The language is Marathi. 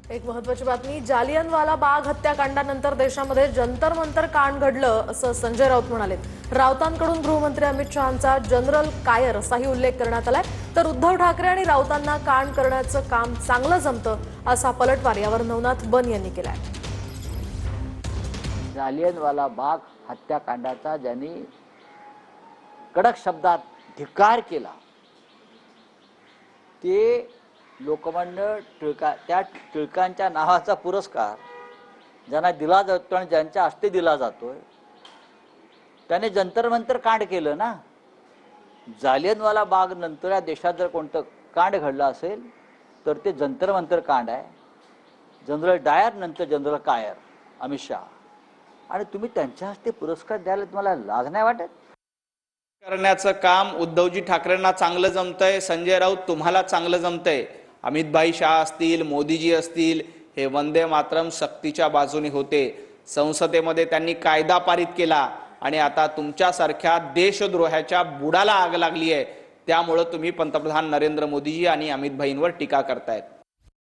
एक महत्त्वाची बातमी, जालियनवाला बाग हत्याकांडानंतर देशामध्ये जंतर मंतर कांड घडलं असं संजय राऊत म्हणाले। राऊतांकडून गृहमंत्री अमित शहांचा जनरल कायर असाही उल्लेख करण्यात आलाय। तर उद्धव ठाकरे आणि राऊतांना कांड करण्याचं काम चांगलं जमतं असा पलटवार यावर नवनाथ बन यांनी केलाय। जालियनवाला बाग हत्याकांडाचा ज्यांनी कडक शब्दात धिक्कार केला ते लोकमान्य त्या टिळकांच्या नावाचा पुरस्कार ज्यांना दिला जातो आणि ज्यांच्या हस्ते दिला जातोय त्याने जंतर मंतर कांड केलं ना। जालियनवाला बाग नंतर या देशात जर कोणतं कांड घडलं असेल तर ते जंतर मंतर कांड आहे। जनरल डायर नंतर जनरल कायर अमित शहा आणि तुम्ही त्यांच्या हस्ते पुरस्कार द्यायला तुम्हाला लाज नाही वाटत? करण्याचं काम उद्धवजी ठाकरेंना चांगलं जमतंय, संजय राऊत तुम्हाला चांगलं जमतंय। अमित भाई शाह असतील, मोदीजी असतील, हे वंदे मातरम सक्तीच्या बाजूने होते। संसदेमध्ये त्यांनी कायदा पारित केला आणि आता तुमच्यासारख्या देशद्रोहाच्या बुडाला आग लागली आहे। त्यामुळे तुम्ही पंतप्रधान नरेंद्र मोदीजी आणि अमित भाईंवर टीका करतायत।